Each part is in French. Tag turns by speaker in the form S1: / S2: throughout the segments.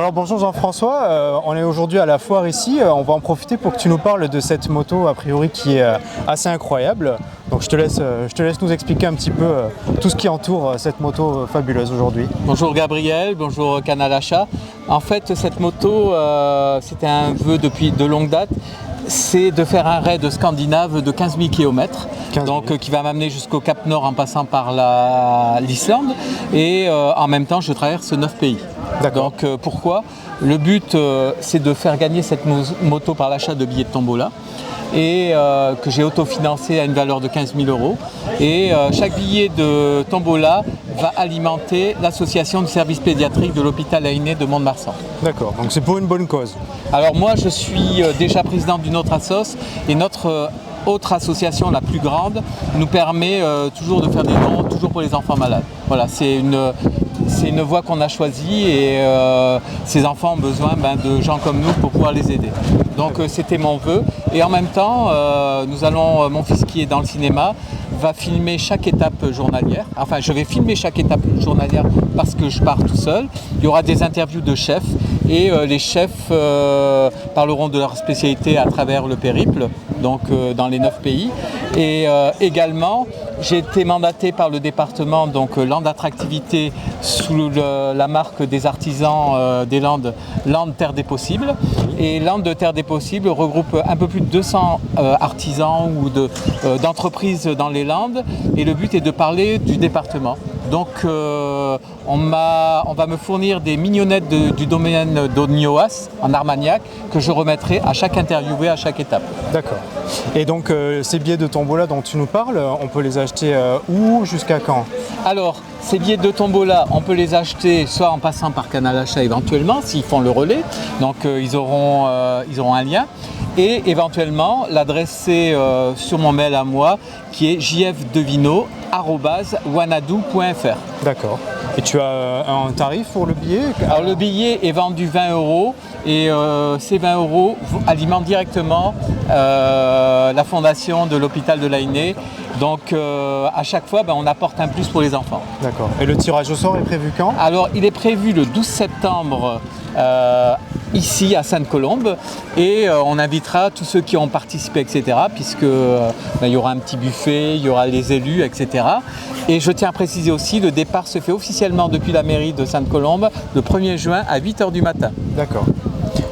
S1: Alors bonjour Jean-François, on est aujourd'hui à la foire ici, on va en profiter pour que tu nous parles de cette moto a priori qui est assez incroyable. Donc je te laisse nous expliquer un petit peu tout ce qui entoure cette moto fabuleuse aujourd'hui.
S2: Bonjour Gabriel, bonjour Canal Achat. En fait cette moto c'était un vœu depuis de longue date. C'est de faire un raid scandinave de 15 000 km, qui va m'amener jusqu'au Cap Nord en passant par l'Islande et en même temps je traverse 9 pays. Donc pourquoi? Le but c'est de faire gagner cette moto par l'achat de billets de tombola et que j'ai autofinancé à une valeur de 15 000 €. Et chaque billet de tombola va alimenter l'association du service pédiatrique de l'hôpital Ainé de Mont-de-Marsan.
S1: D'accord, donc c'est pour une bonne cause.
S2: Alors moi je suis déjà président d'une autre assoce et notre autre association, la plus grande, nous permet toujours de faire des dons, toujours pour les enfants malades. Voilà, c'est une voie qu'on a choisie et ces enfants ont besoin de gens comme nous pour pouvoir les aider. Donc c'était mon vœu. Et en même temps, mon fils qui est dans le cinéma va filmer chaque étape journalière. Enfin, je vais filmer chaque étape journalière parce que je pars tout seul. Il y aura des interviews de chefs et les chefs parleront de leur spécialité à travers le périple, donc dans les 9 pays. Et également, j'ai été mandaté par le département, donc Landes Attractivité, sous la marque des artisans des Landes, Landes Terre des Possibles. Et Landes Terre des Possibles regroupe un peu plus de 200 artisans ou d'entreprises dans les Landes. Et le but est de parler du département. Donc on va me fournir des mignonnettes du domaine d'Ognoas en Armagnac que je remettrai à chaque interviewé à chaque étape.
S1: D'accord. Et donc ces billets de tombola dont tu nous parles, on peut les acheter où, jusqu'à quand?
S2: Alors ces billets de tombola, on peut les acheter soit en passant par Canal Achat éventuellement s'ils font le relais, donc ils auront un lien. Et éventuellement l'adresser sur mon mail à moi qui est jfdevino@wanadoo.fr.
S1: D'accord. Et tu as un tarif pour le billet?
S2: Alors le billet est vendu 20 € et ces 20 € alimentent directement la fondation de l'hôpital de l'Ainé. Donc à chaque fois on apporte un plus pour les enfants.
S1: D'accord. Et le tirage au sort est prévu quand?
S2: Alors il est prévu le 12 septembre ici à Sainte-Colombe et on invitera tous ceux qui ont participé, etc. puisque il y aura un petit buffet, il y aura les élus, etc. Et je tiens à préciser aussi, le départ se fait officiellement depuis la mairie de Sainte-Colombe le 1er juin à 8 h du matin.
S1: D'accord.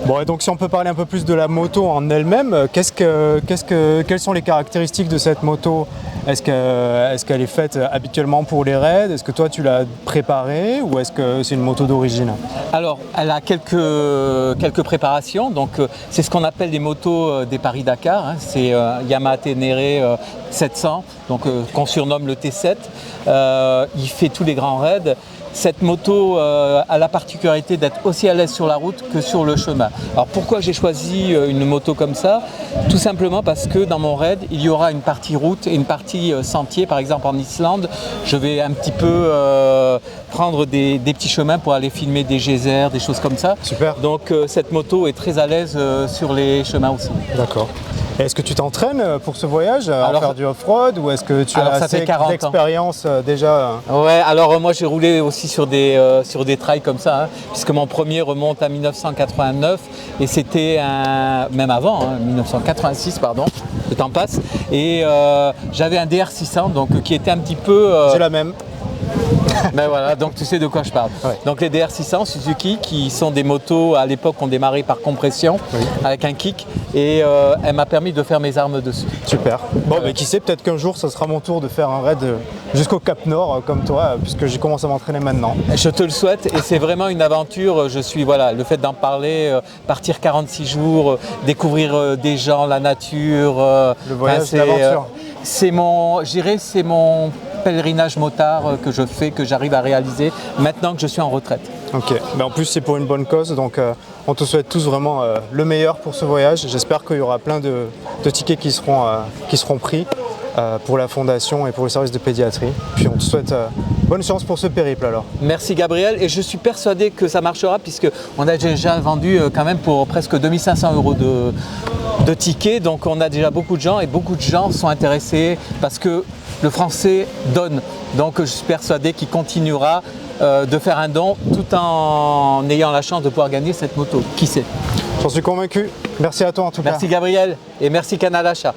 S1: Bon, et donc si on peut parler un peu plus de la moto en elle-même, quelles sont les caractéristiques de cette moto? Est-ce qu'elle est faite habituellement pour les raids? Est-ce que toi tu l'as préparée ou est-ce que c'est une moto d'origine?
S2: Alors elle a quelques préparations, donc c'est ce qu'on appelle les motos des Paris-Dakar, hein. C'est Yamaha Ténéré 700, donc qu'on surnomme le T7. Il fait tous les grands raids. Cette moto a la particularité d'être aussi à l'aise sur la route que sur le chemin. Alors pourquoi j'ai choisi une moto comme ça? Tout simplement parce que dans mon raid, il y aura une partie route et une partie sentier. Par exemple en Islande, je vais un petit peu prendre des petits chemins pour aller filmer des geysers, des choses comme ça.
S1: Super.
S2: Donc cette moto est très à l'aise sur les chemins aussi.
S1: D'accord. Est-ce que tu t'entraînes pour ce voyage à faire du off-road ou est-ce que tu as assez d'expérience déjà?
S2: Ouais, alors moi j'ai roulé aussi sur des trails comme ça, hein, puisque mon premier remonte à 1989 et c'était même avant, 1986 pardon, le temps passe. Et j'avais un DR600 donc qui était un petit peu...
S1: J'ai la même.
S2: Ben voilà, donc tu sais de quoi je parle.
S1: Ouais.
S2: Donc les DR600 Suzuki qui sont des motos, à l'époque on démarrait par compression, oui, avec un kick et elle m'a permis de faire mes armes dessus.
S1: Super. Bon, mais qui sait, peut-être qu'un jour ce sera mon tour de faire un raid jusqu'au Cap Nord comme toi, puisque j'ai commencé à m'entraîner maintenant.
S2: Je te le souhaite et c'est vraiment une aventure. Le fait d'en parler, partir 46 jours, découvrir des gens, la nature.
S1: Le voyage, l'aventure.
S2: C'est mon pèlerinage motard que je fais, que j'arrive à réaliser maintenant que je suis en retraite.
S1: Ok, mais en plus c'est pour une bonne cause, donc on te souhaite tous vraiment le meilleur pour ce voyage. J'espère qu'il y aura plein de tickets qui seront pris pour la fondation et pour le service de pédiatrie. Puis on te souhaite bonne chance pour ce périple alors.
S2: Merci Gabriel, et je suis persuadé que ça marchera puisqu'on a déjà vendu quand même pour presque 2500 € de tickets, donc on a déjà beaucoup de gens et beaucoup de gens sont intéressés parce que le français donne, donc je suis persuadé qu'il continuera de faire un don tout en ayant la chance de pouvoir gagner cette moto. Qui sait?
S1: J'en suis convaincu. Merci à toi en tout cas.
S2: Merci Gabriel et merci Canal Achat.